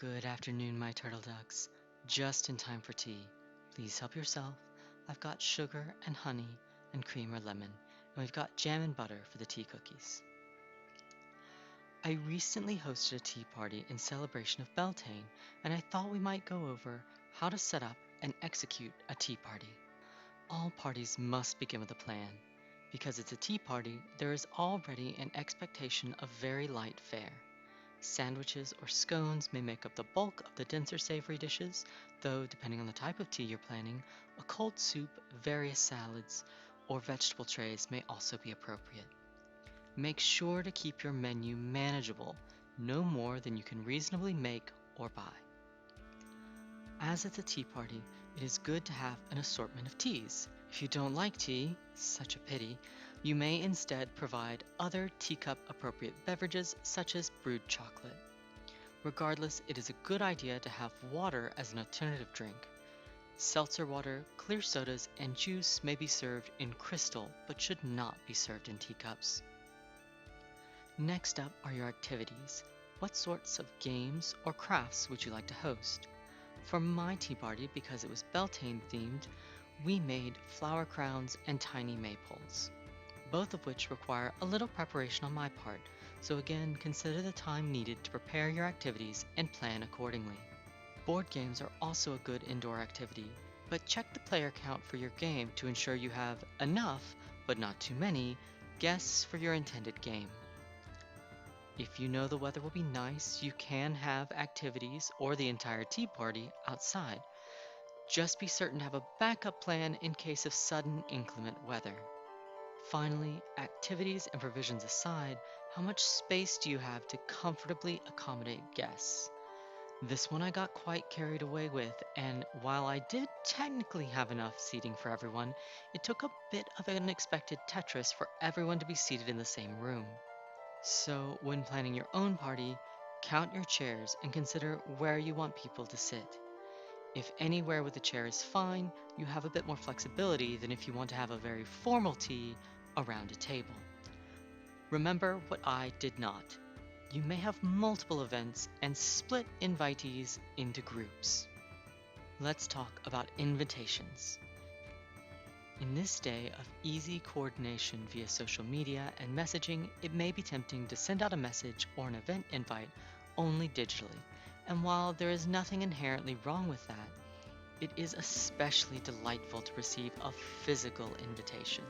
Good afternoon, my turtle ducks. Just in time for tea. Please help yourself. I've got sugar and honey and cream or lemon, and we've got jam and butter for the tea cookies. I recently hosted a tea party in celebration of Beltane, and I thought we might go over how to set up and execute a tea party. All parties must begin with a plan. Because it's a tea party, there is already an expectation of very light fare. Sandwiches or scones may make up the bulk of the denser savory dishes, though, depending on the type of tea you're planning, a cold soup, various salads, or vegetable trays may also be appropriate. Make sure to keep your menu manageable, no more than you can reasonably make or buy. As it's a tea party, it is good to have an assortment of teas. If you don't like tea, such a pity, you may instead provide other teacup appropriate beverages such as brewed chocolate. Regardless, it is a good idea to have water as an alternative drink. Seltzer water, clear sodas, and juice may be served in crystal but should not be served in teacups. Next up are your activities. What sorts of games or crafts would you like to host? For my tea party, because it was Beltane themed, we made flower crowns and tiny maypoles, both of which require a little preparation on my part, so again, consider the time needed to prepare your activities and plan accordingly. Board games are also a good indoor activity, but check the player count for your game to ensure you have enough, but not too many, guests for your intended game. If you know the weather will be nice, you can have activities or the entire tea party outside. Just be certain to have a backup plan in case of sudden inclement weather. Finally, activities and provisions aside, how much space do you have to comfortably accommodate guests? This one I got quite carried away with, and while I did technically have enough seating for everyone, it took a bit of an unexpected Tetris for everyone to be seated in the same room. So, when planning your own party, count your chairs and consider where you want people to sit. If anywhere with a chair is fine, you have a bit more flexibility than if you want to have a very formal tea around a table. Remember what I did not. You may have multiple events and split invitees into groups. Let's talk about invitations. In this day of easy coordination via social media and messaging, it may be tempting to send out a message or an event invite only digitally. And while there is nothing inherently wrong with that, it is especially delightful to receive a physical invitation.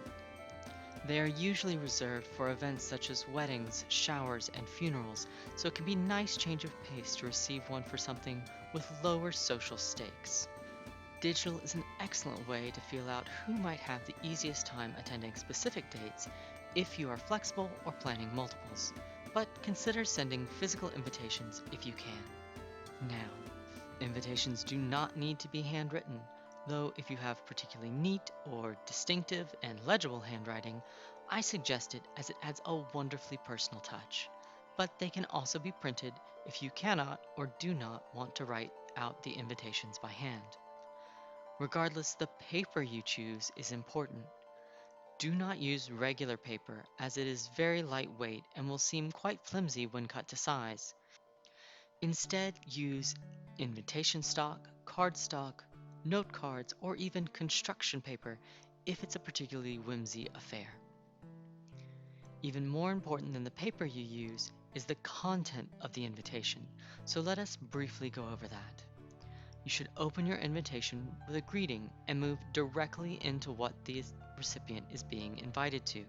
They are usually reserved for events such as weddings, showers, and funerals, so it can be a nice change of pace to receive one for something with lower social stakes. Digital is an excellent way to feel out who might have the easiest time attending specific dates if you are flexible or planning multiples, but consider sending physical invitations if you can. Now, invitations do not need to be handwritten, though if you have particularly neat or distinctive and legible handwriting, I suggest it as it adds a wonderfully personal touch. But they can also be printed if you cannot or do not want to write out the invitations by hand. Regardless, the paper you choose is important. Do not use regular paper as it is very lightweight and will seem quite flimsy when cut to size. Instead, use invitation stock, cardstock, note cards, or even construction paper if it's a particularly whimsy affair. Even more important than the paper you use is the content of the invitation, so let us briefly go over that. You should open your invitation with a greeting and move directly into what the recipient is being invited to,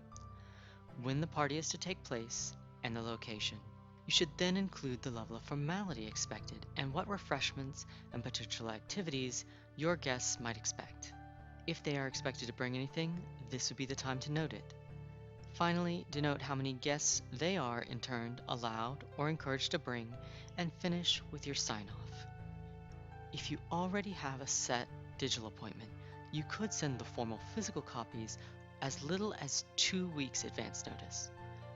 when the party is to take place, and the location. You should then include the level of formality expected and what refreshments and potential activities your guests might expect. If they are expected to bring anything, this would be the time to note it. Finally, denote how many guests they are in turn allowed or encouraged to bring, and finish with your sign-off. If you already have a set digital appointment, you could send the formal physical copies as little as 2 weeks advance notice.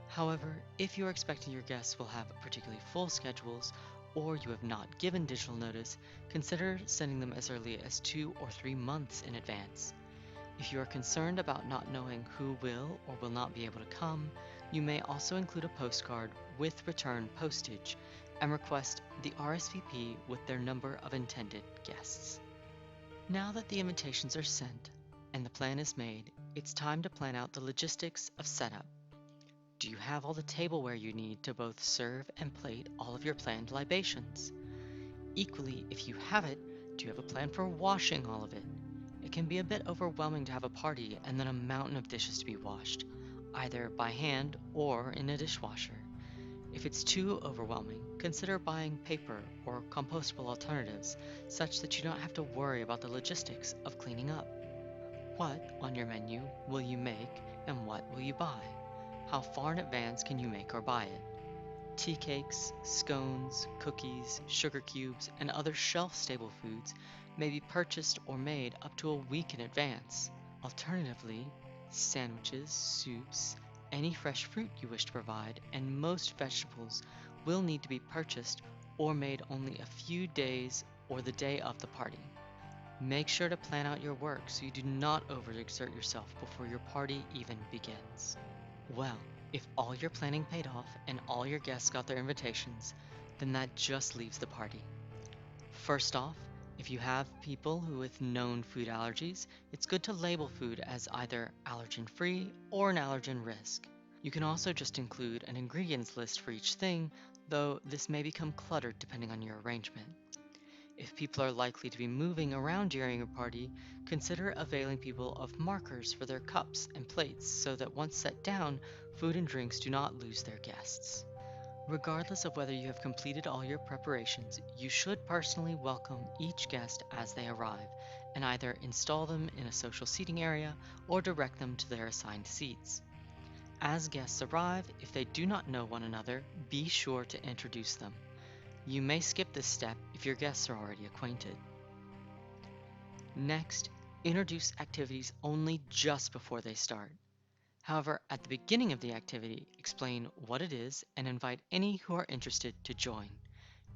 However, if you are expecting your guests will have particularly full schedules, or you have not given digital notice, consider sending them as early as 2 or 3 months in advance. If you are concerned about not knowing who will or will not be able to come, you may also include a postcard with return postage and request the RSVP with their number of intended guests. Now that the invitations are sent and the plan is made, it's time to plan out the logistics of setup. Do you have all the tableware you need to both serve and plate all of your planned libations? Equally, if you have it, do you have a plan for washing all of it? It can be a bit overwhelming to have a party and then a mountain of dishes to be washed, either by hand or in a dishwasher. If it's too overwhelming, consider buying paper or compostable alternatives such that you don't have to worry about the logistics of cleaning up. What on your menu will you make and what will you buy? How far in advance can you make or buy it? Tea cakes, scones, cookies, sugar cubes, and other shelf-stable foods may be purchased or made up to a week in advance. Alternatively, sandwiches, soups, any fresh fruit you wish to provide, and most vegetables will need to be purchased or made only a few days or the day of the party. Make sure to plan out your work so you do not overexert yourself before your party even begins. Well, if all your planning paid off and all your guests got their invitations, then that just leaves the party. First off, if you have people who with known food allergies, it's good to label food as either allergen-free or an allergen risk. You can also just include an ingredients list for each thing, though this may become cluttered depending on your arrangement. If people are likely to be moving around during your party, consider availing people of markers for their cups and plates so that once set down, food and drinks do not lose their guests. Regardless of whether you have completed all your preparations, you should personally welcome each guest as they arrive and either install them in a social seating area or direct them to their assigned seats. As guests arrive, if they do not know one another, be sure to introduce them. You may skip this step if your guests are already acquainted. Next, introduce activities only just before they start. However, at the beginning of the activity, explain what it is and invite any who are interested to join.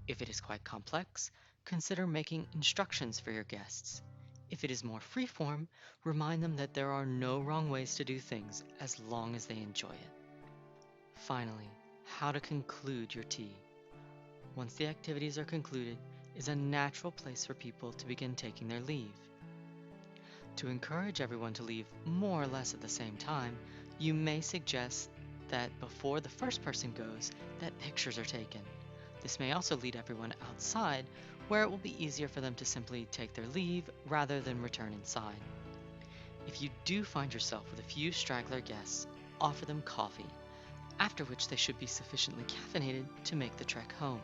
If it is quite complex, consider making instructions for your guests. If it is more freeform, remind them that there are no wrong ways to do things as long as they enjoy it. Finally, how to conclude your tea. Once the activities are concluded, is a natural place for people to begin taking their leave. To encourage everyone to leave more or less at the same time, you may suggest that before the first person goes, that pictures are taken. This may also lead everyone outside, where it will be easier for them to simply take their leave rather than return inside. If you do find yourself with a few straggler guests, offer them coffee, after which they should be sufficiently caffeinated to make the trek home.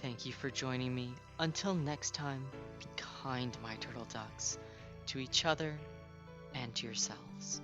Thank you for joining me. Until next time, be kind, my turtle ducks, to each other and to yourselves.